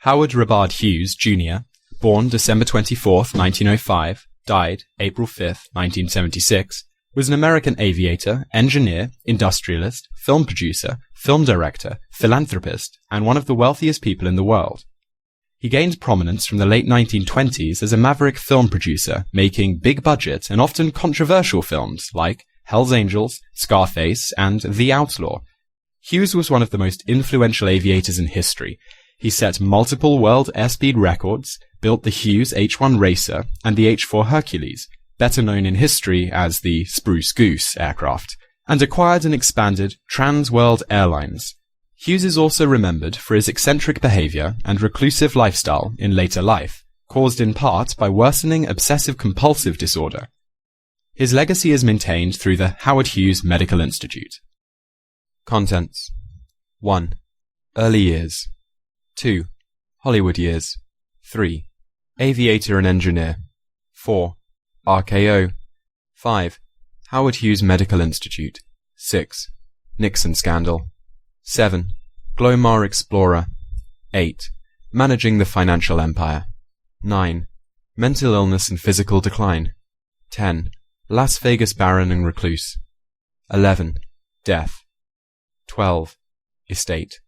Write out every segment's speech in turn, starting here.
Howard Hughes Jr., born December 24, 1905, died April 5, 1976, was an American aviator, engineer, industrialist, film producer, film director, philanthropist, and one of the wealthiest people in the world. He gained prominence from the late 1920s as a Maverick film producer, making big-budget and often controversial films like Hell's Angels, Scarface, and The Outlaw. Hughes was one of the most influential aviators in history. He set multiple world airspeed records, built the Hughes H-1 Racer and the H-4 Hercules, better known in history as the Spruce Goose aircraft, and acquired and expanded Trans World Airlines. Hughes is also remembered for his eccentric behavior and reclusive lifestyle in later life, caused in part by worsening obsessive compulsive disorder. His legacy is maintained through the Howard Hughes Medical Institute. Contents: 1. Early years. 2. Hollywood years. 3. Aviator and engineer. 4. RKO. 5. Howard Hughes Medical Institute. 6. Nixon scandal. 7. Glomar explorer. 8. Managing the financial empire. 9. Mental illness and physical decline. 10. Las Vegas baron and recluse. 11. Death. 12. Estate.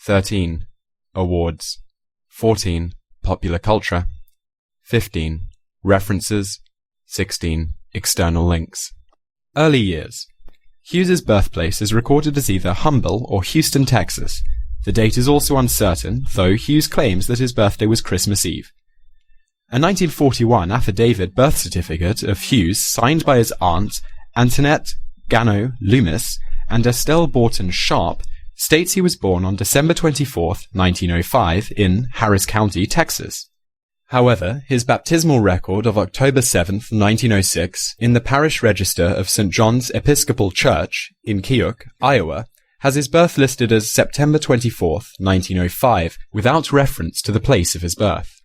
13. Awards. 14. Popular culture. 15. References. 16. External links. Early years. Hughes's birthplace is recorded as either Humble or Houston, Texas. The date is also uncertain, though Hughes claims that his birthday was Christmas Eve. A 1941 affidavit birth certificate of Hughes signed by his aunt, Antoinette Gano Loomis, and Estelle Borton Sharp, states he was born on December 24, 1905, in Harris County, Texas. However, his baptismal record of October 7, 1906, in the parish register of St. John's Episcopal Church in Keokuk, Iowa, has his birth listed as September 24, 1905, without reference to the place of his birth.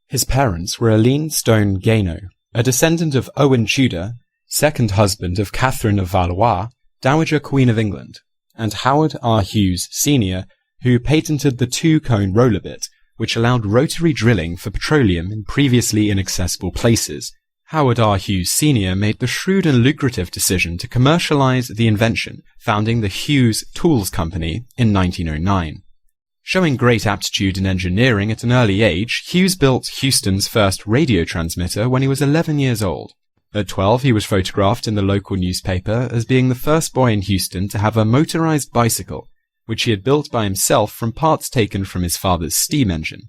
His parents were Aline Stone Gano, a descendant of Owen Tudor, second husband of Catherine of Valois, Dowager Queen of England, and Howard R. Hughes Sr., who patented the two-cone roller bit, which allowed rotary drilling for petroleum in previously inaccessible places. Howard R. Hughes Sr. made the shrewd and lucrative decision to commercialize the invention, founding the Hughes Tools Company in 1909. Showing great aptitude in engineering at an early age, Hughes built Houston's first radio transmitter when he was 11 years old. At 12, he was photographed in the local newspaper as being the first boy in Houston to have a motorized bicycle, which he had built by himself from parts taken from his father's steam engine.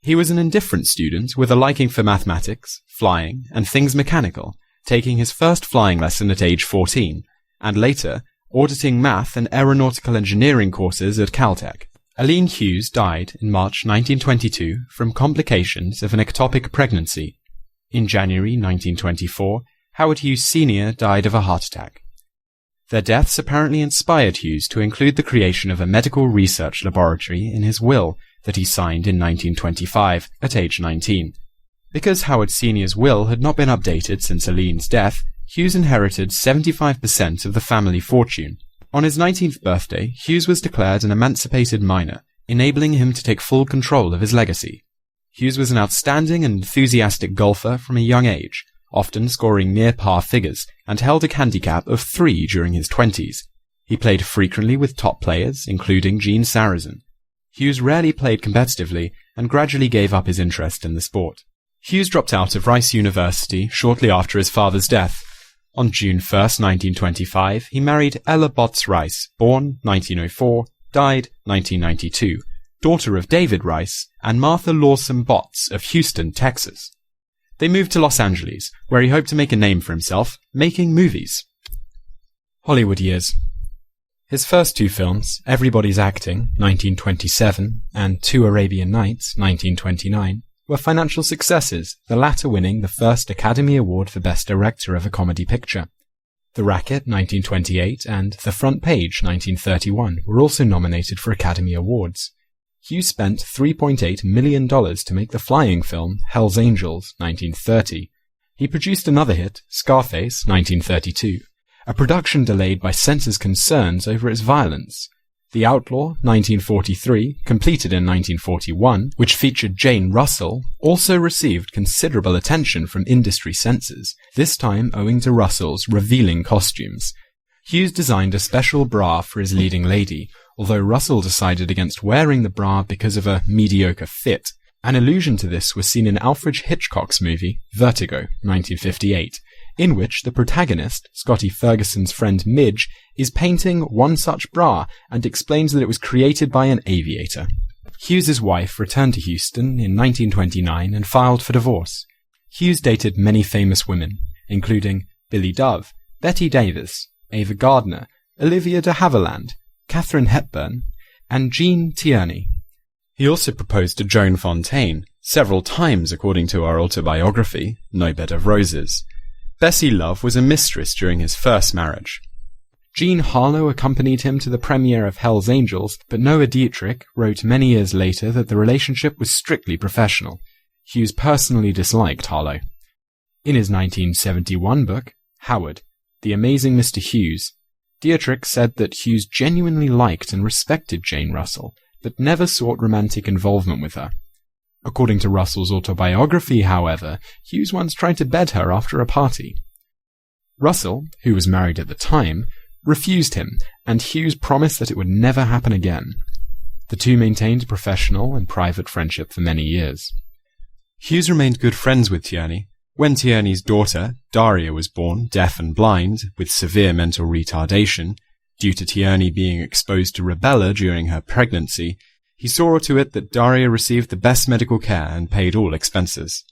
He was an indifferent student with a liking for mathematics, flying, and things mechanical, taking his first flying lesson at age 14, and later auditing math and aeronautical engineering courses at Caltech. Aline Hughes died in March 1922 from complications of an ectopic pregnancy. In January 1924, Howard Hughes Sr. died of a heart attack. Their deaths apparently inspired Hughes to include the creation of a medical research laboratory in his will that he signed in 1925 at age 19. Because Howard Sr.'s will had not been updated since Aline's death, Hughes inherited 75% of the family fortune. On his 19th birthday, Hughes was declared an emancipated minor, enabling him to take full control of his legacy. Hughes was an outstanding and enthusiastic golfer from a young age, often scoring near-par figures, and held a handicap of 3 during his 20s. He played frequently with top players, including Gene Sarazen. Hughes rarely played competitively and gradually gave up his interest in the sport. Hughes dropped out of Rice University shortly after his father's death. On June 1, 1925, he married Ella Botts Rice, born 1904, died 1992, daughter of David Rice and Martha Lawson Botts of Houston, Texas. They moved to Los Angeles, where he hoped to make a name for himself, making movies. Hollywood years. His first 2 films, Everybody's Acting, 1927, and Two Arabian Nights, 1929, were financial successes, the latter winning the first Academy Award for Best Director of a Comedy Picture. The Racket, 1928, and The Front Page, 1931, were also nominated for Academy Awards. Hughes spent $3.8 million to make the flying film Hell's Angels, 1930. He produced another hit, Scarface, 1932, a production delayed by censors' concerns over its violence. The Outlaw, 1943, completed in 1941, which featured Jane Russell, also received considerable attention from industry censors, this time owing to Russell's revealing costumes. Hughes designed a special bra for his leading lady, although Russell decided against wearing the bra because of a mediocre fit. An allusion to this was seen in Alfred Hitchcock's movie Vertigo, 1958, in which the protagonist, Scotty Ferguson's friend Midge, is painting one such bra and explains that it was created by an aviator. Hughes's wife returned to Houston in 1929 and filed for divorce. Hughes dated many famous women, including Billy Dove, Betty Davis, Ava Gardner, Olivia de Havilland, Katharine Hepburn, and Jean Tierney. He also proposed to Joan Fontaine, several times according to our autobiography, No Bed of Roses. Bessie Love was a mistress during his first marriage. Jean Harlow accompanied him to the premiere of Hell's Angels, but Noah Dietrich wrote many years later that the relationship was strictly professional. Hughes personally disliked Harlow. In his 1971 book, Howard, The Amazing Mr. Hughes, Dietrich said that Hughes genuinely liked and respected Jane Russell, but never sought romantic involvement with her. According to Russell's autobiography, however, Hughes once tried to bed her after a party. Russell, who was married at the time, refused him, and Hughes promised that it would never happen again. The two maintained a professional and private friendship for many years. Hughes remained good friends with Tierney. When Tierney's daughter, Daria, was born, deaf and blind, with severe mental retardation, due to Tierney being exposed to rubella during her pregnancy, he saw to it that Daria received the best medical care and paid all expenses.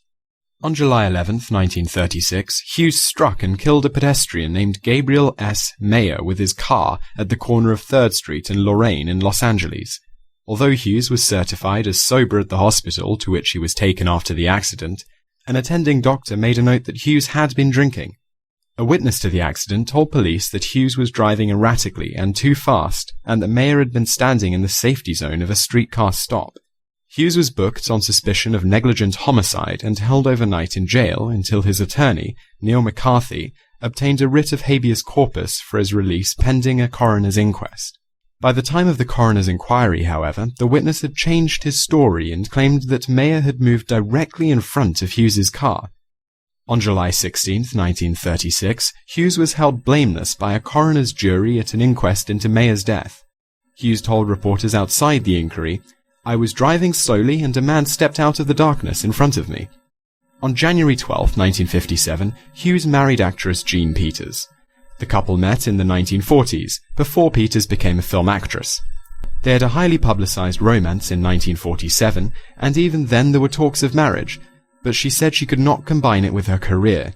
On July 11, 1936, Hughes struck and killed a pedestrian named Gabriel S. Mayer with his car at the corner of 3rd Street and Lorraine in Los Angeles. Although Hughes was certified as sober at the hospital to which he was taken after the accident, an attending doctor made a note that Hughes had been drinking. A witness to the accident told police that Hughes was driving erratically and too fast, and that Mayer had been standing in the safety zone of a streetcar stop. Hughes was booked on suspicion of negligent homicide and held overnight in jail until his attorney, Neil McCarthy, obtained a writ of habeas corpus for his release pending a coroner's inquest. By the time of the coroner's inquiry, however, the witness had changed his story and claimed that Mayer had moved directly in front of Hughes's car. On July 16, 1936, Hughes was held blameless by a coroner's jury at an inquest into Mayer's death. Hughes told reporters outside the inquiry, "I was driving slowly and a man stepped out of the darkness in front of me." On January 12, 1957, Hughes married actress Jean Peters. The couple met in the 1940s, before Peters became a film actress. They had a highly publicized romance in 1947, and even then there were talks of marriage, but she said she could not combine it with her career.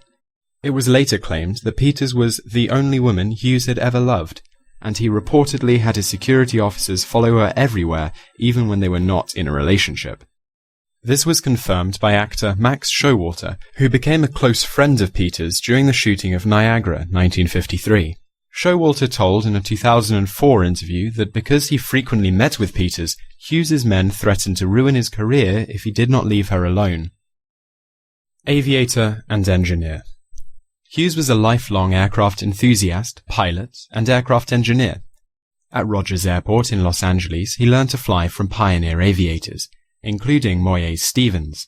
It was later claimed that Peters was the only woman Hughes had ever loved, and he reportedly had his security officers follow her everywhere, even when they were not in a relationship. This was confirmed by actor Max Showalter, who became a close friend of Peters during the shooting of Niagara, 1953. Showalter told in a 2004 interview that because he frequently met with Peters, Hughes's men threatened to ruin his career if he did not leave her alone. Aviator and engineer. Hughes was a lifelong aircraft enthusiast, pilot, and aircraft engineer. At Rogers Airport in Los Angeles, he learned to fly from pioneer aviators, including Moyes Stevens.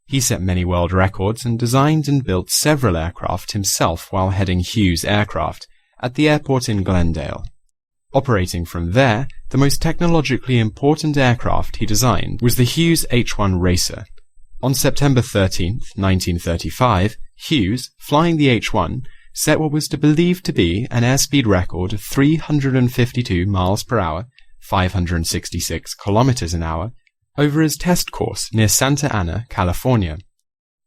He set many world records and designed and built several aircraft himself while heading Hughes Aircraft at the airport in Glendale. Operating from there, the most technologically important aircraft he designed was the Hughes H-1 Racer. On September 13, 1935, Hughes, flying the H-1, set what was believed to be an airspeed record of 352 miles per hour, 566 kilometers an hour, over his test course near Santa Ana, California.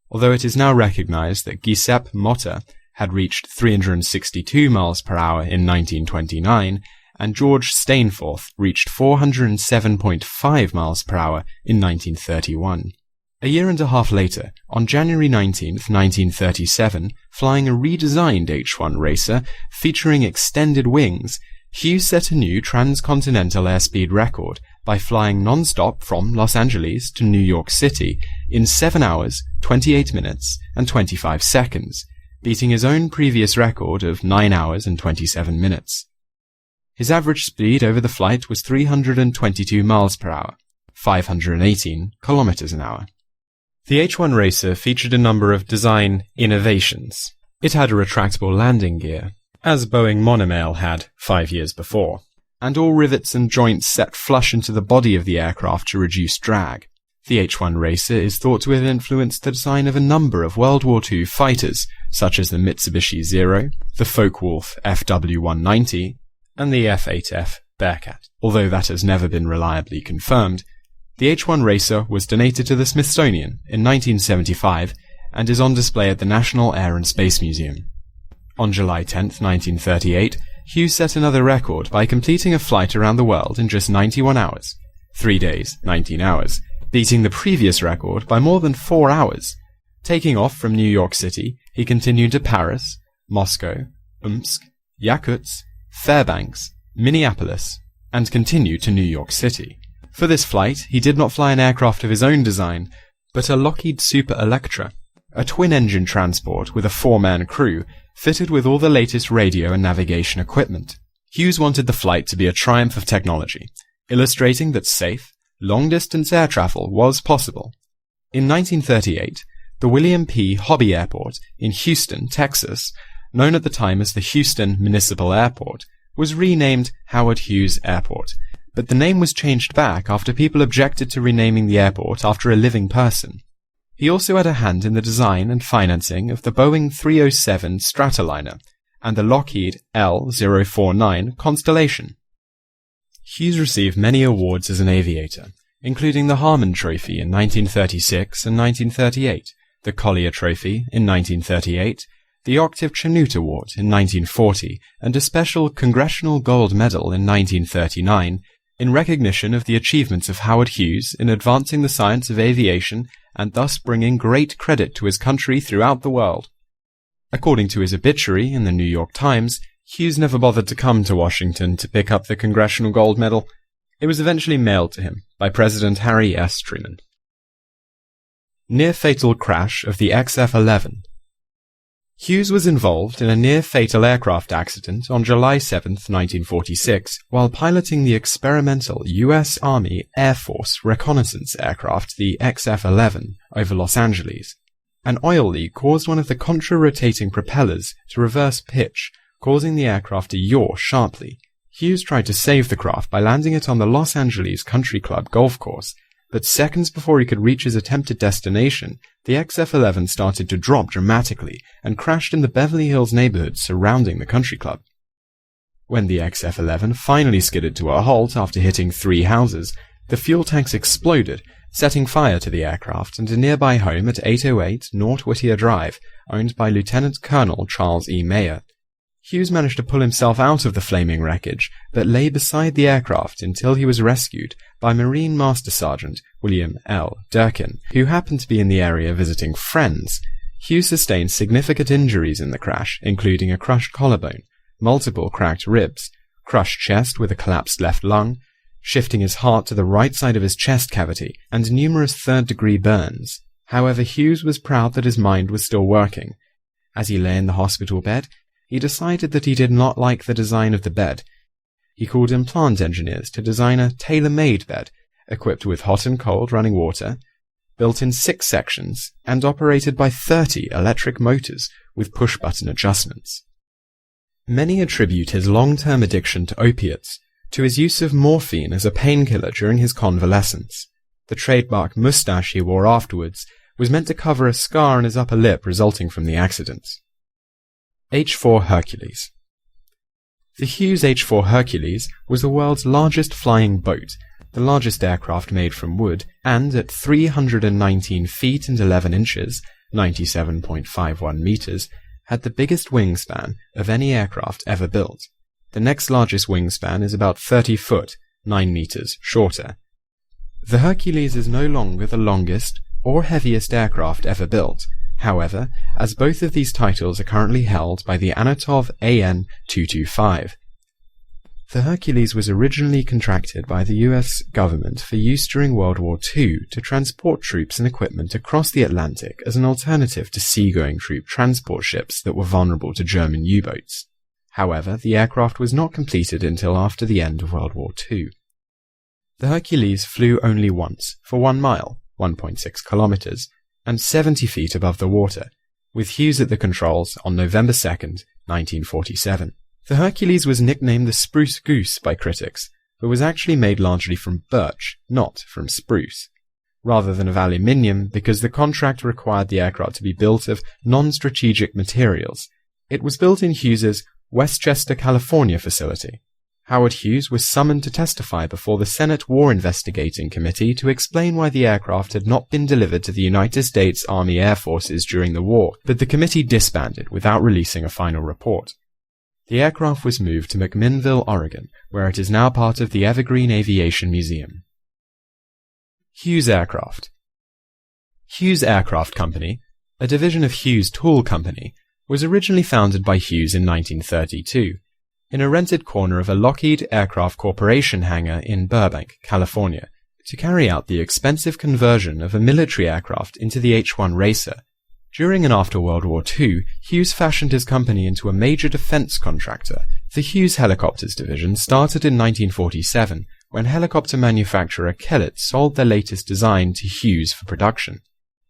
Although it is now recognized that Giuseppe Motta had reached 362 miles per hour in 1929, and George Stainforth reached 407.5 miles per hour in 1931. A year and a half later, on January 19, 1937, flying a redesigned H-1 Racer featuring extended wings, Hughes set a new transcontinental airspeed record by flying non-stop from Los Angeles to New York City in 7 hours, 28 minutes, and 25 seconds, beating his own previous record of 9 hours and 27 minutes. His average speed over the flight was 322 miles per hour, 518 kilometers an hour. The H-1 Racer featured a number of design innovations. It had a retractable landing gear, as Boeing Monomail had 5 years before, and all rivets and joints set flush into the body of the aircraft to reduce drag. The H-1 Racer is thought to have influenced the design of a number of World War II fighters, such as the Mitsubishi Zero, the Focke-Wulf FW-190, and the F-8F Bearcat. Although that has never been reliably confirmed, the H-1 Racer was donated to the Smithsonian in 1975 and is on display at the National Air and Space Museum. On July 10, 1938, Hughes set another record by completing a flight around the world in just 91 hours, 3 days, 19 hours, beating the previous record by more than 4 hours. Taking off from New York City, he continued to Paris, Moscow, Omsk, Yakutsk, Fairbanks, Minneapolis, and continued to New York City. For this flight, he did not fly an aircraft of his own design, but a Lockheed Super Electra, a twin-engine transport with a 4-man crew, fitted with all the latest radio and navigation equipment. Hughes wanted the flight to be a triumph of technology, illustrating that safe, long-distance air travel was possible. In 1938, the William P. Hobby Airport in Houston, Texas, known at the time as the Houston Municipal Airport, was renamed Howard Hughes Airport, but the name was changed back after people objected to renaming the airport after a living person. He also had a hand in the design and financing of the Boeing 307 Stratoliner and the Lockheed L-049 Constellation. Hughes received many awards as an aviator, including the Harmon Trophy in 1936 and 1938, the Collier Trophy in 1938, the Octave Chanute Award in 1940, and a special Congressional Gold Medal in 1939 in recognition of the achievements of Howard Hughes in advancing the science of aviation and thus bringing great credit to his country throughout the world. According to his obituary in the New York Times, Hughes never bothered to come to Washington to pick up the Congressional Gold Medal. It was eventually mailed to him by President Harry S. Truman. Near-fatal crash of the XF-11. Hughes was involved in a near-fatal aircraft accident on July 7, 1946, while piloting the experimental U.S. Army Air Force reconnaissance aircraft, the XF-11, over Los Angeles. An oil leak caused one of the contra-rotating propellers to reverse pitch, causing the aircraft to yaw sharply. Hughes tried to save the craft by landing it on the Los Angeles Country Club golf course, but seconds before he could reach his attempted destination, the XF-11 started to drop dramatically and crashed in the Beverly Hills neighborhood surrounding the country club. When the XF-11 finally skidded to a halt after hitting 3 houses, the fuel tanks exploded, setting fire to the aircraft and a nearby home at 808 North Whittier Drive, owned by Lieutenant Colonel Charles E. Mayer. Hughes managed to pull himself out of the flaming wreckage, but lay beside the aircraft until he was rescued by Marine Master Sergeant William L. Durkin, who happened to be in the area visiting friends. Hughes sustained significant injuries in the crash, including a crushed collarbone, multiple cracked ribs, crushed chest with a collapsed left lung, shifting his heart to the right side of his chest cavity, and numerous third-degree burns. However, Hughes was proud that his mind was still working. As he lay in the hospital bed, he decided that he did not like the design of the bed. He called in plant engineers to design a tailor-made bed, equipped with hot and cold running water, built in 6 sections, and operated by 30 electric motors with push-button adjustments. Many attribute his long-term addiction to opiates to his use of morphine as a painkiller during his convalescence. The trademark mustache he wore afterwards was meant to cover a scar on his upper lip resulting from the accident. H-4 Hercules. The Hughes H-4 Hercules was the world's largest flying boat, the largest aircraft made from wood, and at 319 feet and 11 inches, 97.51 meters, had the biggest wingspan of any aircraft ever built. The next largest wingspan is about 30 foot, 9 meters shorter. The Hercules is no longer the longest or heaviest aircraft ever built. However, as both of these titles are currently held by the Antonov AN-225. The Hercules was originally contracted by the US government for use during World War II to transport troops and equipment across the Atlantic as an alternative to seagoing troop transport ships that were vulnerable to German U-boats. However, the aircraft was not completed until after the end of World War II. The Hercules flew only once, for 1 mile, 1.6 kilometers, and 70 feet above the water, with Hughes at the controls on November 2, 1947. The Hercules was nicknamed the Spruce Goose by critics, but was actually made largely from birch, not from spruce, rather than of aluminium because the contract required the aircraft to be built of non-strategic materials. It was built in Hughes's Westchester, California facility. Howard Hughes was summoned to testify before the Senate War Investigating Committee to explain why the aircraft had not been delivered to the United States Army Air Forces during the war, but the committee disbanded without releasing a final report. The aircraft was moved to McMinnville, Oregon, where it is now part of the Evergreen Aviation Museum. Hughes Aircraft. Hughes Aircraft Company, a division of Hughes Tool Company, was originally founded by Hughes in 1932, in a rented corner of a Lockheed Aircraft Corporation hangar in Burbank, California, to carry out the expensive conversion of a military aircraft into the H-1 Racer. During and after World War II, Hughes fashioned his company into a major defense contractor. The Hughes Helicopters division started in 1947, when helicopter manufacturer Kellett sold their latest design to Hughes for production.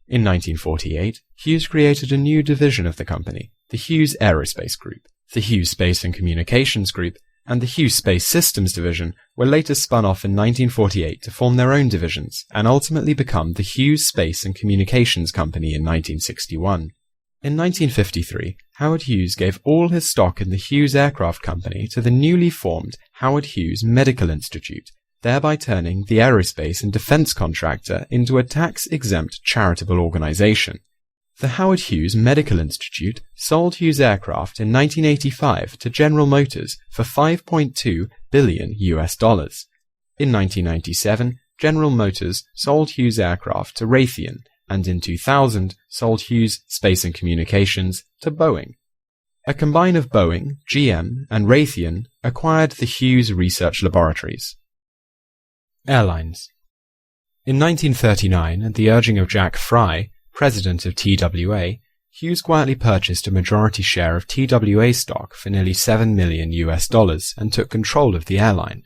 In 1948, Hughes created a new division of the company, the Hughes Aerospace Group. The Hughes Space and Communications Group and the Hughes Space Systems Division were later spun off in 1948 to form their own divisions and ultimately become the Hughes Space and Communications Company in 1961. In 1953, Howard Hughes gave all his stock in the Hughes Aircraft Company to the newly formed Howard Hughes Medical Institute, thereby turning the aerospace and defense contractor into a tax-exempt charitable organization. The Howard Hughes Medical Institute sold Hughes Aircraft in 1985 to General Motors for $5.2 billion. In 1997, General Motors sold Hughes Aircraft to Raytheon, and in 2000 sold Hughes Space and Communications to Boeing. A combine of Boeing, GM, and Raytheon acquired the Hughes Research Laboratories. Airlines. In 1939, at the urging of Jack Fry, president of TWA, Hughes quietly purchased a majority share of TWA stock for nearly $7 million and took control of the airline.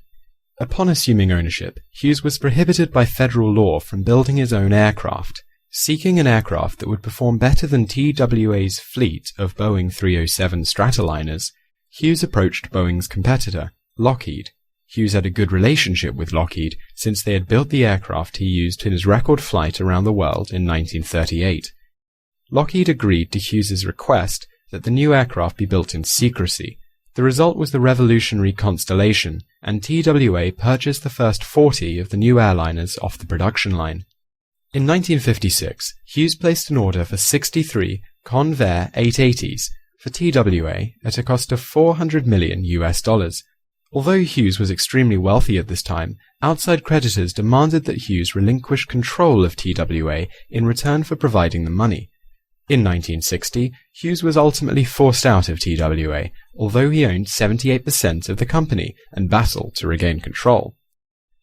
Upon assuming ownership, Hughes was prohibited by federal law from building his own aircraft. Seeking an aircraft that would perform better than TWA's fleet of Boeing 307 Stratoliners, Hughes approached Boeing's competitor, Lockheed. Hughes had a good relationship with Lockheed since they had built the aircraft he used in his record flight around the world in 1938. Lockheed agreed to Hughes's request that the new aircraft be built in secrecy. The result was the revolutionary Constellation, and TWA purchased the first 40 of the new airliners off the production line. In 1956, Hughes placed an order for 63 Convair 880s for TWA at a cost of $400 million. Although Hughes was extremely wealthy at this time, outside creditors demanded that Hughes relinquish control of TWA in return for providing the money. In 1960, Hughes was ultimately forced out of TWA, although he owned 78% of the company and battled to regain control.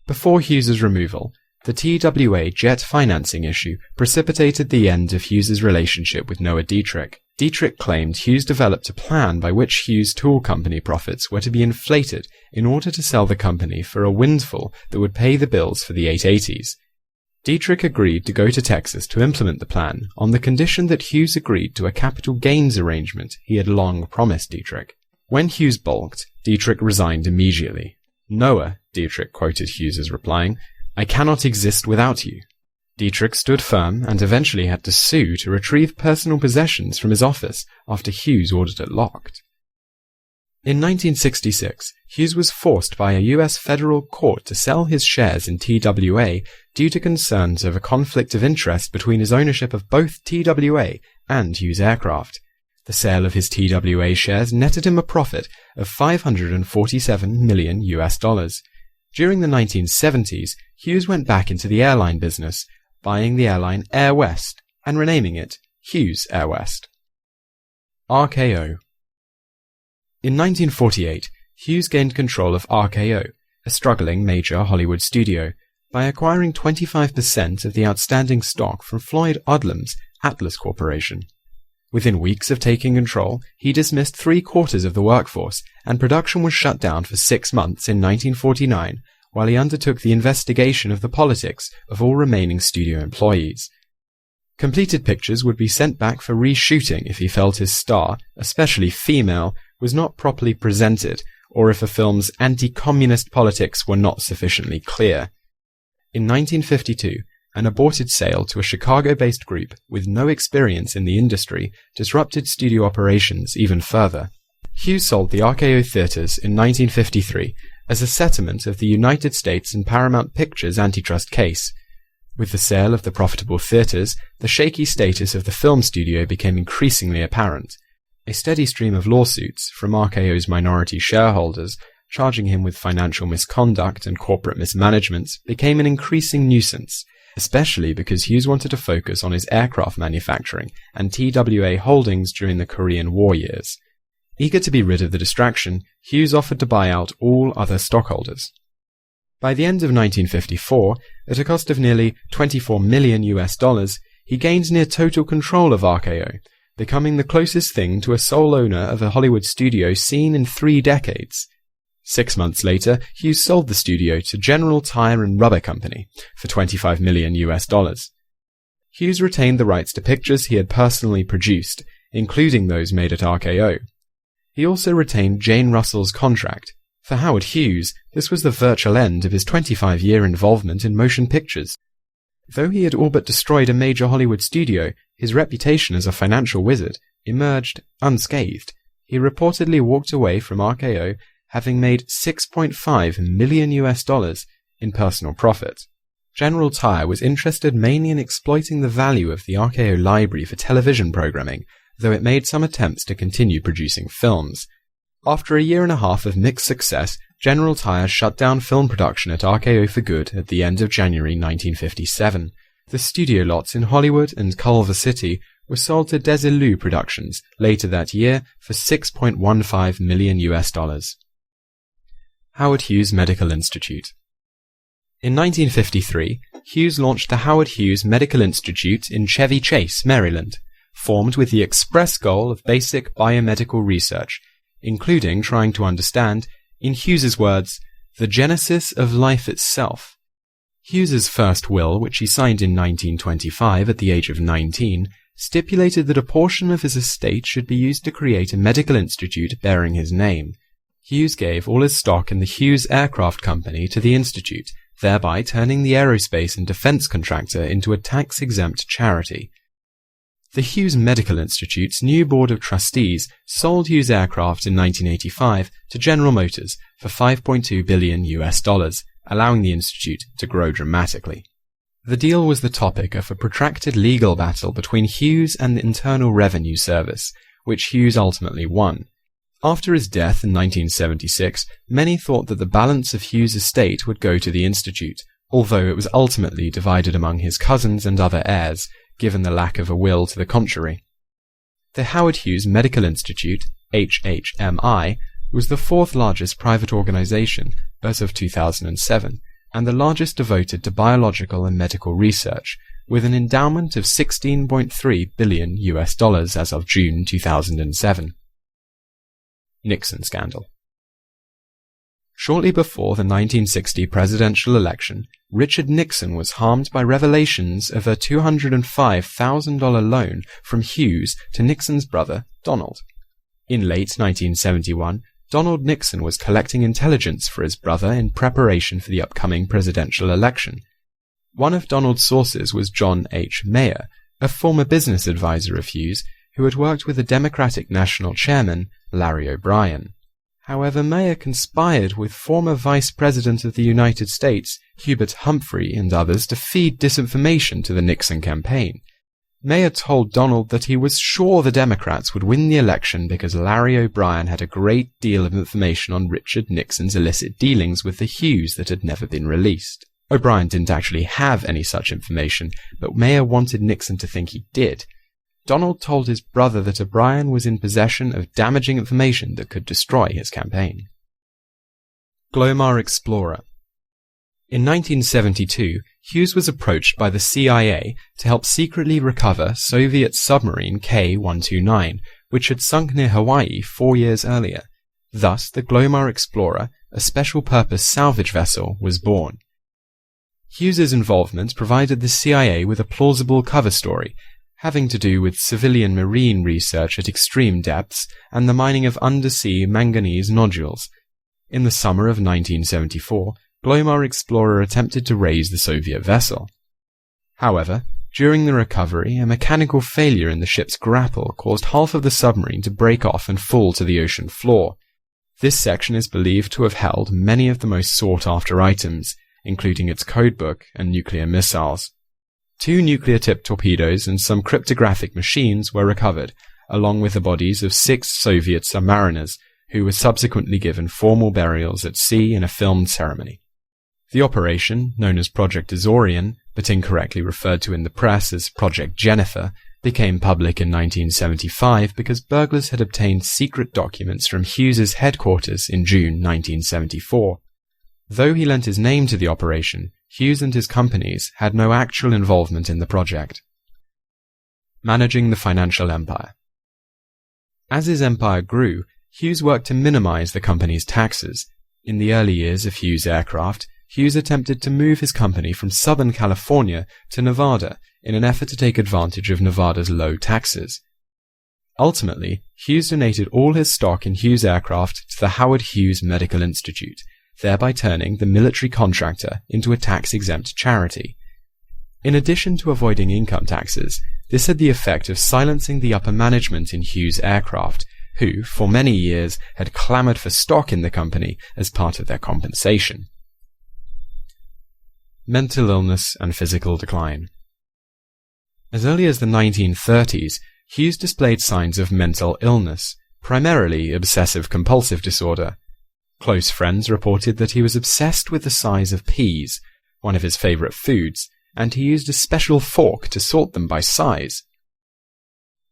Before Hughes's removal, the TWA jet financing issue precipitated the end of Hughes's relationship with Noah Dietrich. Dietrich claimed Hughes developed a plan by which Hughes Tool Company profits were to be inflated in order to sell the company for a windfall that would pay the bills for the 880s. Dietrich agreed to go to Texas to implement the plan on the condition that Hughes agreed to a capital gains arrangement he had long promised Dietrich. When Hughes balked, Dietrich resigned immediately. "Noah," Dietrich quoted Hughes as replying, "I cannot exist without you." Dietrich stood firm and eventually had to sue to retrieve personal possessions from his office after Hughes ordered it locked. In 1966, Hughes was forced by a U.S. federal court to sell his shares in TWA due to concerns over conflict of interest between his ownership of both TWA and Hughes Aircraft. The sale of his TWA shares netted him a profit of $547 million. During the 1970s, Hughes went back into the airline business, buying the airline Air West and renaming it Hughes Air West. RKO. In 1948, Hughes gained control of RKO, a struggling major Hollywood studio, by acquiring 25% of the outstanding stock from Floyd Odlum's Atlas Corporation. Within weeks of taking control, he dismissed 3/4 of the workforce, and production was shut down for 6 months in 1949 while he undertook the investigation of the politics of all remaining studio employees. Completed pictures would be sent back for reshooting if he felt his star, especially female, was not properly presented, or if a film's anti-communist politics were not sufficiently clear. In 1952, an aborted sale to a Chicago-based group with no experience in the industry disrupted studio operations even further. Hughes sold the RKO Theatres in 1953 as a settlement of the United States and Paramount Pictures antitrust case. With the sale of the profitable theatres, the shaky status of the film studio became increasingly apparent. A steady stream of lawsuits from RKO's minority shareholders, charging him with financial misconduct and corporate mismanagement, became an increasing nuisance, especially because Hughes wanted to focus on his aircraft manufacturing and TWA holdings during the Korean War years. Eager to be rid of the distraction, Hughes offered to buy out all other stockholders. By the end of 1954, at a cost of nearly $24 million, he gained near total control of RKO, becoming the closest thing to a sole owner of a Hollywood studio seen in 3 decades. 6 months later, Hughes sold the studio to General Tire and Rubber Company for $25 million. Hughes retained the rights to pictures he had personally produced, including those made at RKO. He also retained Jane Russell's contract. For Howard Hughes, this was the virtual end of his 25-year involvement in motion pictures. Though he had all but destroyed a major Hollywood studio, his reputation as a financial wizard emerged unscathed. He reportedly walked away from RKO having made $6.5 million in personal profit. General Tire was interested mainly in exploiting the value of the RKO library for television programming, though it made some attempts to continue producing films. After a year and a half of mixed success, General Tire shut down film production at RKO for good at the end of January 1957. The studio lots in Hollywood and Culver City were sold to Desilu Productions later that year for $6.15 million. Howard Hughes Medical Institute. In 1953, Hughes launched the Howard Hughes Medical Institute in Chevy Chase, Maryland, formed with the express goal of basic biomedical research, including trying to understand, in Hughes's words, the genesis of life itself. Hughes's first will, which he signed in 1925 at the age of 19, stipulated that a portion of his estate should be used to create a medical institute bearing his name. Hughes gave all his stock in the Hughes Aircraft Company to the institute, thereby turning the aerospace and defense contractor into a tax-exempt charity. The Hughes Medical Institute's new board of trustees sold Hughes Aircraft in 1985 to General Motors for $5.2 billion, allowing the institute to grow dramatically. The deal was the topic of a protracted legal battle between Hughes and the Internal Revenue Service, which Hughes ultimately won. After his death in 1976, many thought that the balance of Hughes' estate would go to the institute, although it was ultimately divided among his cousins and other heirs, given the lack of a will to the contrary. The Howard Hughes Medical Institute, HHMI, was the 4th largest private organization as of 2007, and the largest devoted to biological and medical research, with an endowment of $16.3 billion as of June 2007. Nixon scandal. Shortly before the 1960 presidential election, Richard Nixon was harmed by revelations of a $205,000 loan from Hughes to Nixon's brother, Donald. In late 1971, Donald Nixon was collecting intelligence for his brother in preparation for the upcoming presidential election. One of Donald's sources was John H. Mayer, a former business advisor of Hughes, who had worked with the Democratic National Chairman, Larry O'Brien. However, Mayer conspired with former Vice President of the United States, Hubert Humphrey, and others to feed disinformation to the Nixon campaign. Mayer told Donald that he was sure the Democrats would win the election because Larry O'Brien had a great deal of information on Richard Nixon's illicit dealings with the Hughes that had never been released. O'Brien didn't actually have any such information, but Mayer wanted Nixon to think he did. Donald told his brother that O'Brien was in possession of damaging information that could destroy his campaign. Glomar Explorer. In 1972, Hughes was approached by the CIA to help secretly recover Soviet submarine K-129, which had sunk near Hawaii 4 years earlier. Thus, the Glomar Explorer, a special-purpose salvage vessel, was born. Hughes's involvement provided the CIA with a plausible cover story, having to do with civilian marine research at extreme depths and the mining of undersea manganese nodules. In the summer of 1974, Glomar Explorer attempted to raise the Soviet vessel. However, during the recovery, a mechanical failure in the ship's grapple caused half of the submarine to break off and fall to the ocean floor. This section is believed to have held many of the most sought-after items, including its codebook and nuclear missiles. 2 nuclear-tipped torpedoes and some cryptographic machines were recovered, along with the bodies of 6 Soviet submariners, who were subsequently given formal burials at sea in a filmed ceremony. The operation, known as Project Azorian, but incorrectly referred to in the press as Project Jennifer, became public in 1975 because burglars had obtained secret documents from Hughes's headquarters in June 1974. Though he lent his name to the operation, Hughes and his companies had no actual involvement in the project. Managing the financial empire. As his empire grew, Hughes worked to minimize the company's taxes. In the early years of Hughes Aircraft, Hughes attempted to move his company from Southern California to Nevada in an effort to take advantage of Nevada's low taxes. Ultimately, Hughes donated all his stock in Hughes Aircraft to the Howard Hughes Medical Institute, thereby turning the military contractor into a tax-exempt charity. In addition to avoiding income taxes, this had the effect of silencing the upper management in Hughes Aircraft, who, for many years, had clamored for stock in the company as part of their compensation. Mental illness and physical decline. As early as the 1930s, Hughes displayed signs of mental illness, primarily obsessive compulsive disorder. Close friends reported that he was obsessed with the size of peas, one of his favorite foods, and he used a special fork to sort them by size.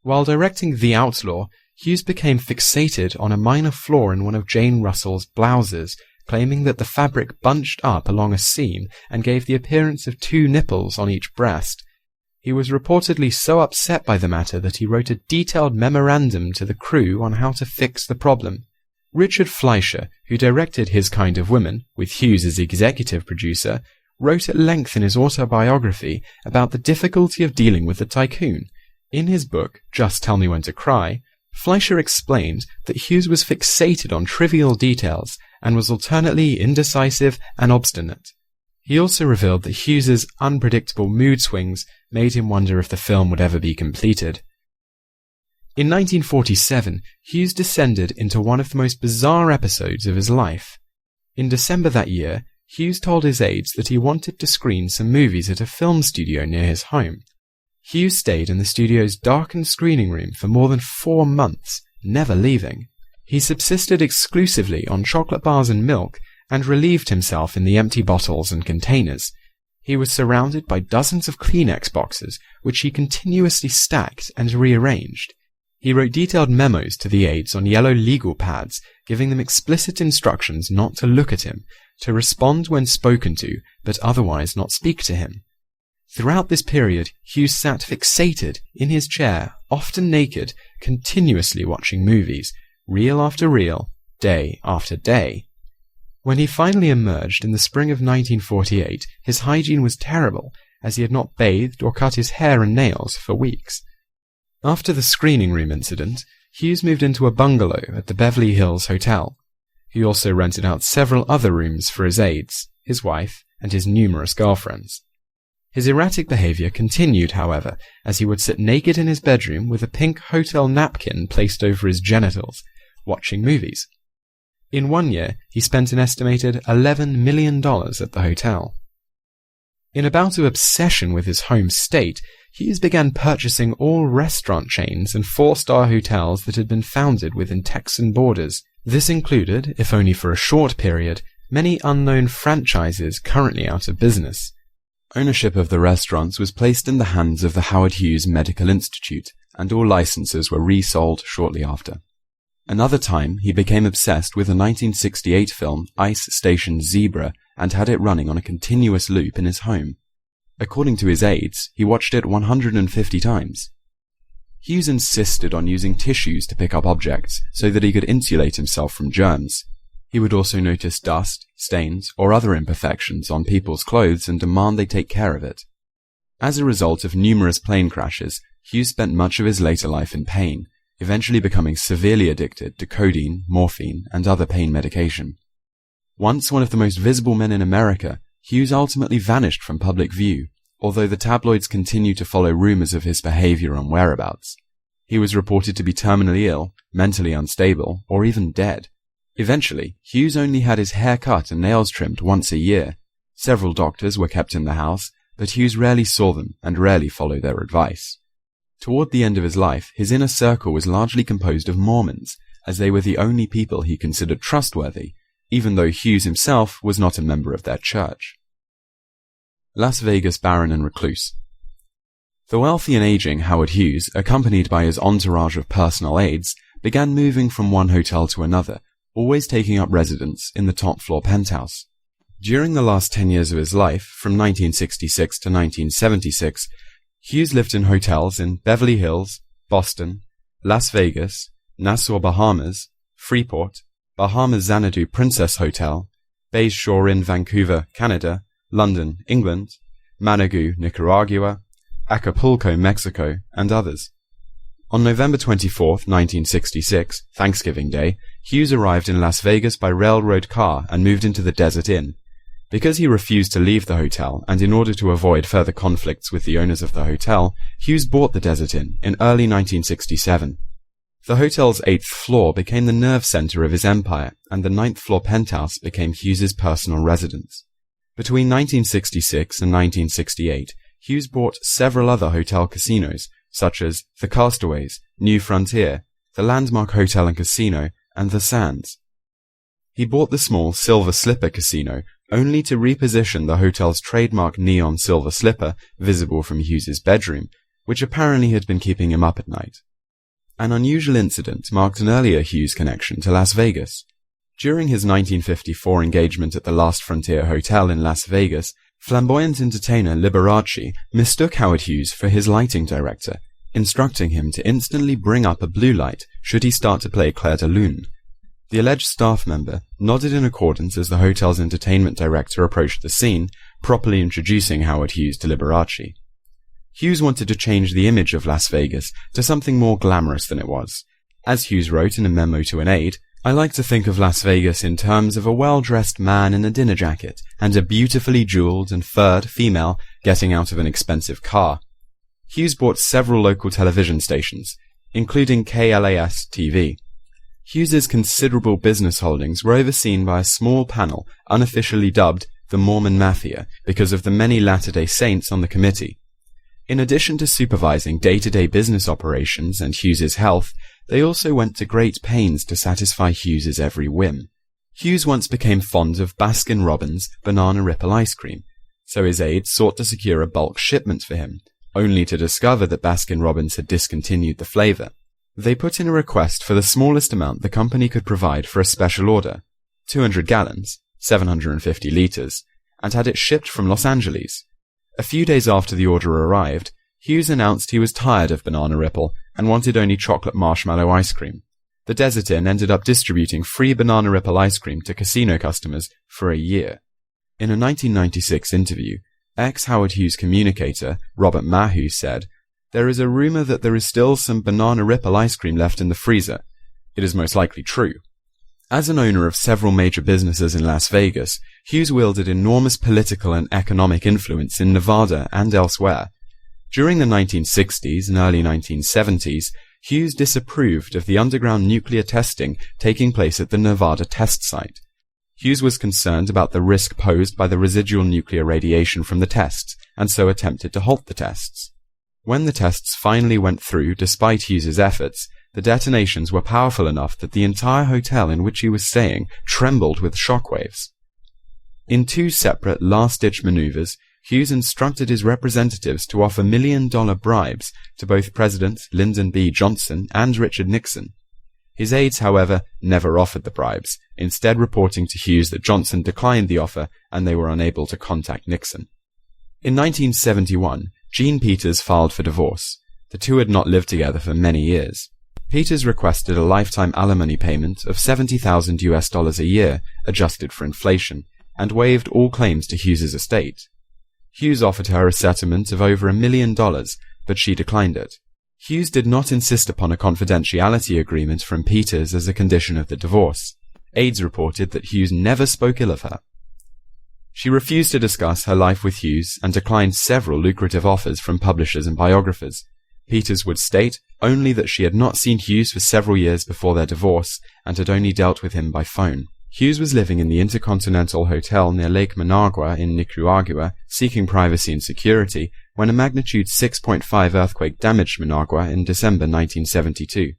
While directing The Outlaw, Hughes became fixated on a minor flaw in one of Jane Russell's blouses, claiming that the fabric bunched up along a seam and gave the appearance of 2 nipples on each breast. He was reportedly so upset by the matter that he wrote a detailed memorandum to the crew on how to fix the problem. Richard Fleischer, who directed His Kind of Women, with Hughes as executive producer, wrote at length in his autobiography about the difficulty of dealing with the tycoon. In his book, Just Tell Me When to Cry, Fleischer explained that Hughes was fixated on trivial details and was alternately indecisive and obstinate. He also revealed that Hughes's unpredictable mood swings made him wonder if the film would ever be completed. In 1947, Hughes descended into one of the most bizarre episodes of his life. In December that year, Hughes told his aides that he wanted to screen some movies at a film studio near his home. Hughes stayed in the studio's darkened screening room for more than 4 months, never leaving. He subsisted exclusively on chocolate bars and milk, and relieved himself in the empty bottles and containers. He was surrounded by dozens of Kleenex boxes, which he continuously stacked and rearranged. He wrote detailed memos to the aides on yellow legal pads, giving them explicit instructions not to look at him, to respond when spoken to, but otherwise not speak to him. Throughout this period, Hughes sat fixated in his chair, often naked, continuously watching movies, reel after reel, day after day. When he finally emerged in the spring of 1948, his hygiene was terrible, as he had not bathed or cut his hair and nails for weeks. After the screening room incident, Hughes moved into a bungalow at the Beverly Hills Hotel. He also rented out several other rooms for his aides, his wife, and his numerous girlfriends. His erratic behavior continued, however, as he would sit naked in his bedroom with a pink hotel napkin placed over his genitals, watching movies. In 1 year, he spent an estimated $11 million at the hotel. In a bout of obsession with his home state, Hughes began purchasing all restaurant chains and 4-star hotels that had been founded within Texan borders. This included, if only for a short period, many unknown franchises currently out of business. Ownership of the restaurants was placed in the hands of the Howard Hughes Medical Institute, and all licenses were resold shortly after. Another time, he became obsessed with the 1968 film Ice Station Zebra and had it running on a continuous loop in his home. According to his aides, he watched it 150 times. Hughes insisted on using tissues to pick up objects so that he could insulate himself from germs. He would also notice dust, stains, or other imperfections on people's clothes and demand they take care of it. As a result of numerous plane crashes, Hughes spent much of his later life in pain, eventually becoming severely addicted to codeine, morphine, and other pain medication. Once one of the most visible men in America, Hughes ultimately vanished from public view, although the tabloids continued to follow rumors of his behavior and whereabouts. He was reported to be terminally ill, mentally unstable, or even dead. Eventually, Hughes only had his hair cut and nails trimmed once a year. Several doctors were kept in the house, but Hughes rarely saw them and rarely followed their advice. Toward the end of his life, his inner circle was largely composed of Mormons, as they were the only people he considered trustworthy, even though Hughes himself was not a member of their church. Las Vegas baron and recluse. The wealthy and aging Howard Hughes, accompanied by his entourage of personal aides, began moving from one hotel to another, always taking up residence in the top-floor penthouse. During the last 10 years of his life, from 1966 to 1976, Hughes lived in hotels in Beverly Hills, Boston, Las Vegas, Nassau, Bahamas, Freeport, Bahamas Xanadu Princess Hotel, Bay Shore Inn, Vancouver, Canada, London, England, Managua, Nicaragua, Acapulco, Mexico, and others. On November 24, 1966, Thanksgiving Day, Hughes arrived in Las Vegas by railroad car and moved into the Desert Inn. Because he refused to leave the hotel, and in order to avoid further conflicts with the owners of the hotel, Hughes bought the Desert Inn in early 1967. The hotel's 8th floor became the nerve center of his empire, and the 9th floor penthouse became Hughes's personal residence. Between 1966 and 1968, Hughes bought several other hotel casinos, such as the Castaways, New Frontier, the Landmark Hotel and Casino, and the Sands. He bought the small Silver Slipper Casino only to reposition the hotel's trademark neon silver slipper visible from Hughes's bedroom, which apparently had been keeping him up at night. An unusual incident marked an earlier Hughes connection to Las Vegas. During his 1954 engagement at the Last Frontier Hotel in Las Vegas, flamboyant entertainer Liberace mistook Howard Hughes for his lighting director, instructing him to instantly bring up a blue light should he start to play Clair de Lune. The alleged staff member nodded in accordance as the hotel's entertainment director approached the scene, properly introducing Howard Hughes to Liberace. Hughes wanted to change the image of Las Vegas to something more glamorous than it was. As Hughes wrote in a memo to an aide, "I like to think of Las Vegas in terms of a well-dressed man in a dinner jacket and a beautifully jeweled and furred female getting out of an expensive car." Hughes bought several local television stations, including KLAS-TV. Hughes's considerable business holdings were overseen by a small panel unofficially dubbed the Mormon Mafia because of the many Latter-day Saints on the committee. In addition to supervising day-to-day business operations and Hughes's health, they also went to great pains to satisfy Hughes's every whim. Hughes once became fond of Baskin-Robbins banana ripple ice cream, so his aides sought to secure a bulk shipment for him, only to discover that Baskin-Robbins had discontinued the flavor. They put in a request for the smallest amount the company could provide for a special order, 200 gallons, 750 liters, and had it shipped from Los Angeles. A few days after the order arrived, Hughes announced he was tired of Banana Ripple and wanted only chocolate marshmallow ice cream. The Desert Inn ended up distributing free Banana Ripple ice cream to casino customers for a year. In a 1996 interview, ex-Howard Hughes communicator Robert Maheu said, "There is a rumor that there is still some Banana Ripple ice cream left in the freezer. It is most likely true." As an owner of several major businesses in Las Vegas, Hughes wielded enormous political and economic influence in Nevada and elsewhere. During the 1960s and early 1970s, Hughes disapproved of the underground nuclear testing taking place at the Nevada test site. Hughes was concerned about the risk posed by the residual nuclear radiation from the tests, and so attempted to halt the tests. When the tests finally went through, despite Hughes's efforts, the detonations were powerful enough that the entire hotel in which he was staying trembled with shockwaves. In two separate last-ditch maneuvers, Hughes instructed his representatives to offer $1 million bribes to both Presidents Lyndon B. Johnson and Richard Nixon. His aides, however, never offered the bribes, instead reporting to Hughes that Johnson declined the offer and they were unable to contact Nixon. In 1971, Jean Peters filed for divorce. The two had not lived together for many years. Peters requested a lifetime alimony payment of $70,000 a year, adjusted for inflation, and waived all claims to Hughes's estate. Hughes offered her a settlement of over $1 million, but she declined it. Hughes did not insist upon a confidentiality agreement from Peters as a condition of the divorce. Aides reported that Hughes never spoke ill of her. She refused to discuss her life with Hughes and declined several lucrative offers from publishers and biographers. Peters would state only that she had not seen Hughes for several years before their divorce and had only dealt with him by phone. Hughes was living in the Intercontinental Hotel near Lake Managua in Nicaragua, seeking privacy and security, when a magnitude 6.5 earthquake damaged Managua in December 1972.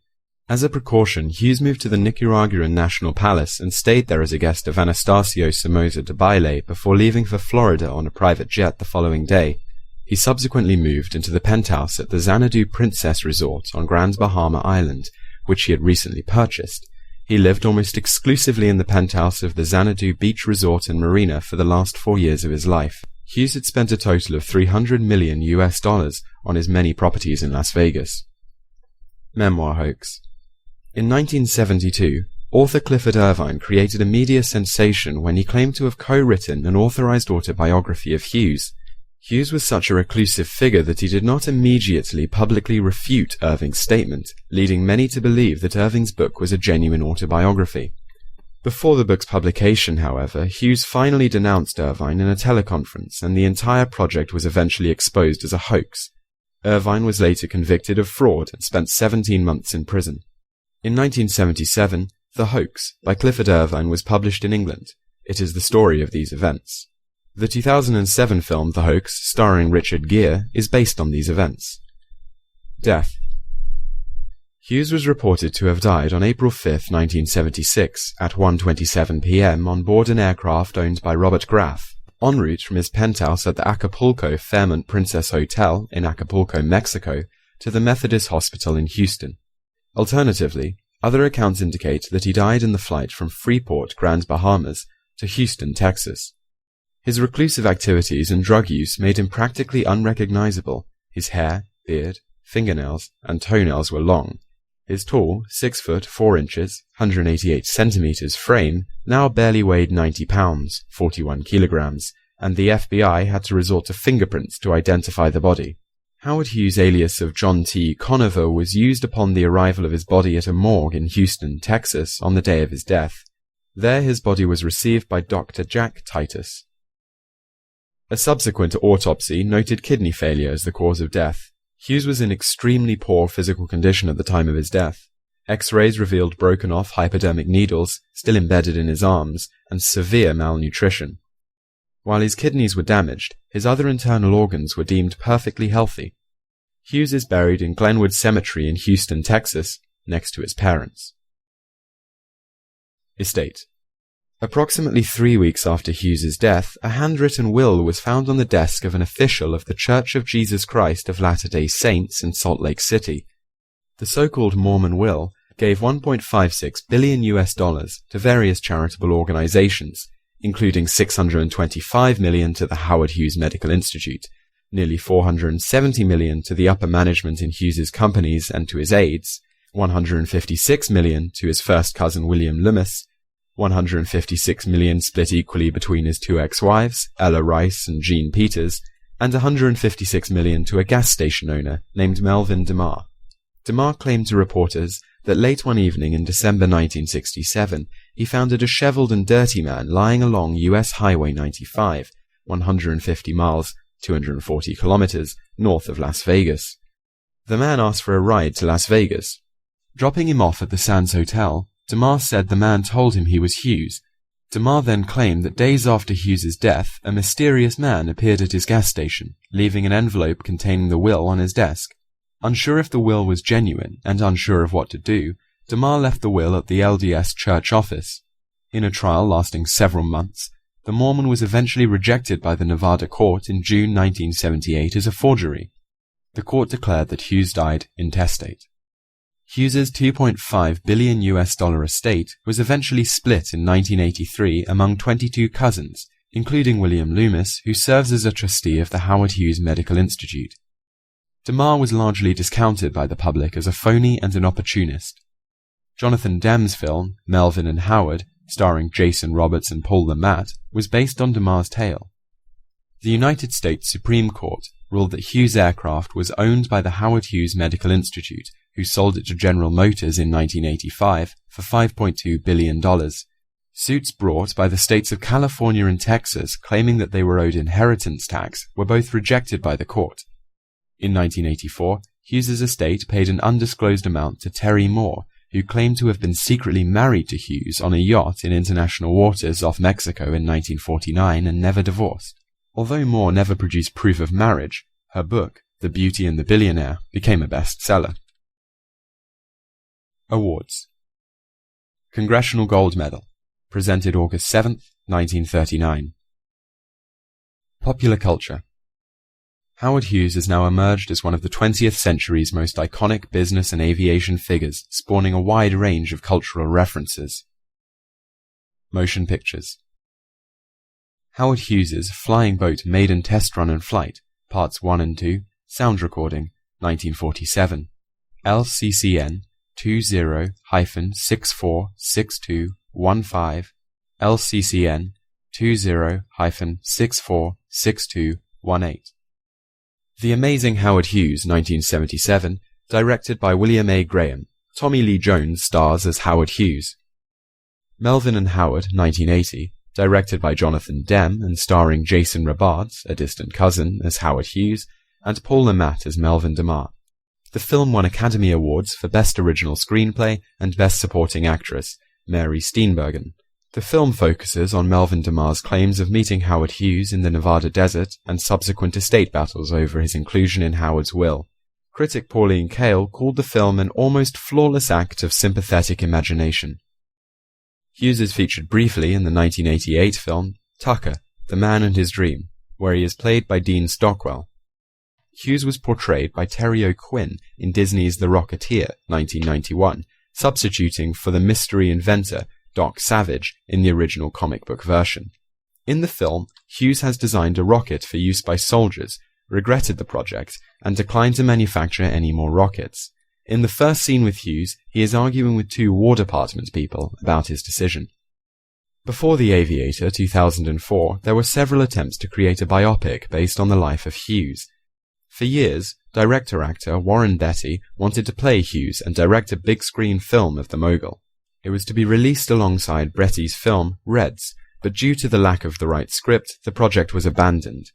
As a precaution, Hughes moved to the Nicaraguan National Palace and stayed there as a guest of Anastasio Somoza Debayle before leaving for Florida on a private jet the following day. He subsequently moved into the penthouse at the Xanadu Princess Resort on Grand Bahama Island, which he had recently purchased. He lived almost exclusively in the penthouse of the Xanadu Beach Resort and Marina for the last 4 years of his life. Hughes had spent a total of $300 million on his many properties in Las Vegas. Memoir hoax. In 1972, author Clifford Irvine created a media sensation when he claimed to have co-written an authorized autobiography of Hughes. Hughes was such a reclusive figure that he did not immediately publicly refute Irving's statement, leading many to believe that Irving's book was a genuine autobiography. Before the book's publication, however, Hughes finally denounced Irvine in a teleconference, and the entire project was eventually exposed as a hoax. Irvine was later convicted of fraud and spent 17 months in prison. In 1977, The Hoax by Clifford Irvine was published in England. It is the story of these events. The 2007 film The Hoax, starring Richard Gere, is based on these events. Death. Hughes was reported to have died on April 5, 1976, at 1:27 p.m. on board an aircraft owned by Robert Graff, en route from his penthouse at the Acapulco Fairmont Princess Hotel in Acapulco, Mexico, to the Methodist Hospital in Houston. Alternatively, other accounts indicate that he died in the flight from Freeport, Grand Bahamas, to Houston, Texas. His reclusive activities and drug use made him practically unrecognizable. His hair, beard, fingernails, and toenails were long. His tall, 6 foot 4 inches, 188 centimeters frame now barely weighed 90 pounds, 41 kilograms, and the FBI had to resort to fingerprints to identify the body. Howard Hughes' alias of John T. Conover was used upon the arrival of his body at a morgue in Houston, Texas, on the day of his death. There his body was received by Dr. Jack Titus. A subsequent autopsy noted kidney failure as the cause of death. Hughes was in extremely poor physical condition at the time of his death. X-rays revealed broken-off hypodermic needles still embedded in his arms and severe malnutrition. While his kidneys were damaged, his other internal organs were deemed perfectly healthy. Hughes is buried in Glenwood Cemetery in Houston, Texas, next to his parents. Estate. Approximately 3 weeks after Hughes's death, a handwritten will was found on the desk of an official of the Church of Jesus Christ of Latter-day Saints in Salt Lake City. The so-called Mormon will gave $1.56 billion to various charitable organizations, including $625 million to the Howard Hughes Medical Institute, nearly $470 million to the upper management in Hughes's companies and to his aides, $156 million to his first cousin William Loomis, $156 million split equally between his 2 ex-wives, Ella Rice and Jean Peters, and $156 million to a gas station owner named Melvin DeMar. DeMar claimed to reporters that late one evening in December 1967, he found a disheveled and dirty man lying along U.S. Highway 95, 150 miles, 240 kilometers, north of Las Vegas. The man asked for a ride to Las Vegas. Dropping him off at the Sands Hotel, DeMar said the man told him he was Hughes. DeMar then claimed that days after Hughes's death, a mysterious man appeared at his gas station, leaving an envelope containing the will on his desk. Unsure if the will was genuine and unsure of what to do, DeMar left the will at the LDS church office. In a trial lasting several months, the Mormon was eventually rejected by the Nevada court in June 1978 as a forgery. The court declared that Hughes died intestate. Hughes's $2.5 billion estate was eventually split in 1983 among 22 cousins, including William Loomis, who serves as a trustee of the Howard Hughes Medical Institute. DeMar was largely discounted by the public as a phony and an opportunist. Jonathan Demme's film, Melvin and Howard, starring Jason Roberts and Paul Le Mat, was based on DeMar's tale. The United States Supreme Court ruled that Hughes Aircraft was owned by the Howard Hughes Medical Institute, who sold it to General Motors in 1985 for $5.2 billion. Suits brought by the states of California and Texas claiming that they were owed inheritance tax were both rejected by the court. In 1984, Hughes's estate paid an undisclosed amount to Terry Moore, who claimed to have been secretly married to Hughes on a yacht in international waters off Mexico in 1949 and never divorced. Although Moore never produced proof of marriage, her book, The Beauty and the Billionaire, became a bestseller. Awards. Congressional Gold Medal, presented August 7, 1939. Popular culture. Howard Hughes has now emerged as one of the 20th century's most iconic business and aviation figures, spawning a wide range of cultural references. Motion pictures. Howard Hughes's Flying Boat Maiden Test Run and Flight, Parts 1 and 2, sound recording, 1947. LCCN 20-646215, LCCN 20-646218. The Amazing Howard Hughes, 1977, directed by William A. Graham. Tommy Lee Jones stars as Howard Hughes. Melvin and Howard, 1980, directed by Jonathan Demme and starring Jason Robards, a distant cousin, as Howard Hughes, and Paul Le Mat as Melvin DeMar. The film won Academy Awards for Best Original Screenplay and Best Supporting Actress, Mary Steenburgen. The film focuses on Melvin DeMar's claims of meeting Howard Hughes in the Nevada desert and subsequent estate battles over his inclusion in Howard's will. Critic Pauline Kael called the film an almost flawless act of sympathetic imagination. Hughes is featured briefly in the 1988 film Tucker, The Man and His Dream, where he is played by Dean Stockwell. Hughes was portrayed by Terry O'Quinn in Disney's The Rocketeer, 1991, substituting for the mystery inventor Doc Savage in the original comic book version. In the film, Hughes has designed a rocket for use by soldiers, regretted the project, and declined to manufacture any more rockets. In the first scene with Hughes, he is arguing with two War Department people about his decision. Before The Aviator, 2004, there were several attempts to create a biopic based on the life of Hughes. For years, director-actor Warren Beatty wanted to play Hughes and direct a big-screen film of the mogul. It was to be released alongside Beatty's film Reds, but due to the lack of the right script, the project was abandoned.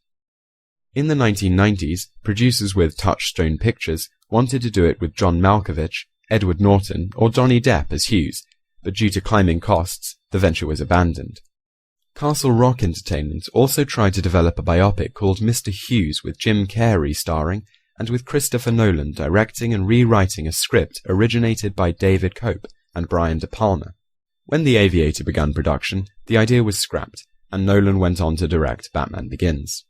In the 1990s, producers with Touchstone Pictures wanted to do it with John Malkovich, Edward Norton, or Johnny Depp as Hughes, but due to climbing costs, the venture was abandoned. Castle Rock Entertainment also tried to develop a biopic called Mr. Hughes with Jim Carrey starring, and with Christopher Nolan directing and rewriting a script originated by David Cope and Brian De Palma. When The Aviator began production, the idea was scrapped, and Nolan went on to direct Batman Begins.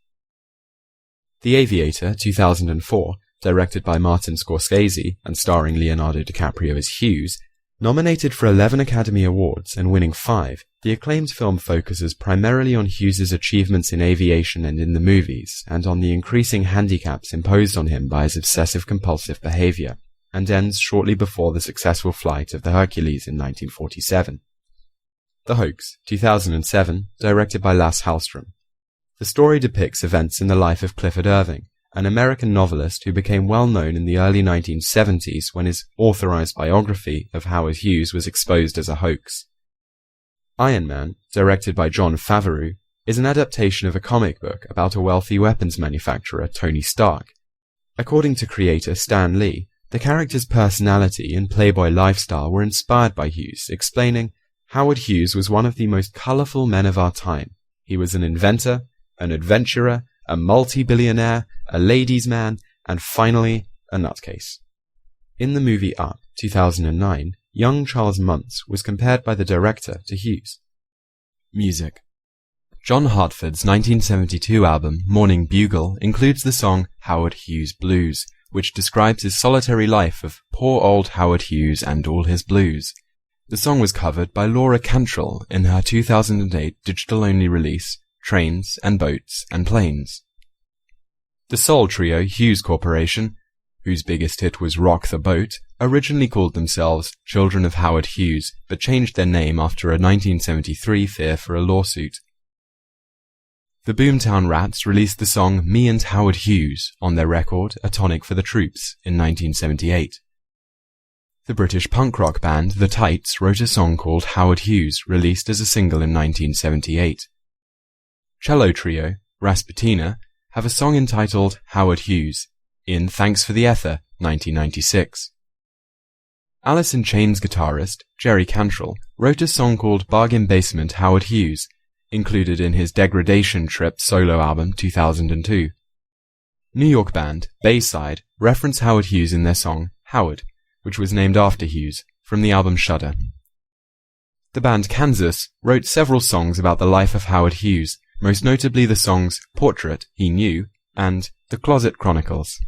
The Aviator, 2004, directed by Martin Scorsese and starring Leonardo DiCaprio as Hughes, nominated for 11 Academy Awards and winning 5, the acclaimed film focuses primarily on Hughes's achievements in aviation and in the movies, and on the increasing handicaps imposed on him by his obsessive-compulsive behavior, and ends shortly before the successful flight of the Hercules in 1947. The Hoax, 2007, directed by Lasse Hallström. The story depicts events in the life of Clifford Irving, an American novelist who became well known in the early 1970s when his authorized biography of Howard Hughes was exposed as a hoax. Iron Man, directed by Jon Favreau, is an adaptation of a comic book about a wealthy weapons manufacturer, Tony Stark. According to creator Stan Lee, the character's personality and playboy lifestyle were inspired by Hughes, explaining, "Howard Hughes was one of the most colorful men of our time. He was an inventor, an adventurer, a multi-billionaire, a ladies' man, and finally, a nutcase." In the movie Up, 2009, young Charles Muntz was compared by the director to Hughes. Music. John Hartford's 1972 album, Morning Bugle, includes the song Howard Hughes Blues, which describes his solitary life of poor old Howard Hughes and all his blues. The song was covered by Laura Cantrell in her 2008 digital-only release, Trains and Boats and Planes. The soul trio Hughes Corporation, whose biggest hit was Rock the Boat, originally called themselves Children of Howard Hughes, but changed their name after a 1973 fear for a lawsuit. The Boomtown Rats released the song Me and Howard Hughes on their record A Tonic for the Troops in 1978. The British punk rock band The Tights wrote a song called Howard Hughes, released as a single in 1978. Cello trio Rasputina have a song entitled Howard Hughes in Thanks for the Ether, 1996. Alice in Chains guitarist Jerry Cantrell wrote a song called Bargain Basement Howard Hughes, included in his Degradation Trip solo album 2002. New York band Bayside reference Howard Hughes in their song Howard, which was named after Hughes, from the album Shudder. The band Kansas wrote several songs about the life of Howard Hughes, most notably the songs Portrait, He Knew, and The Closet Chronicles.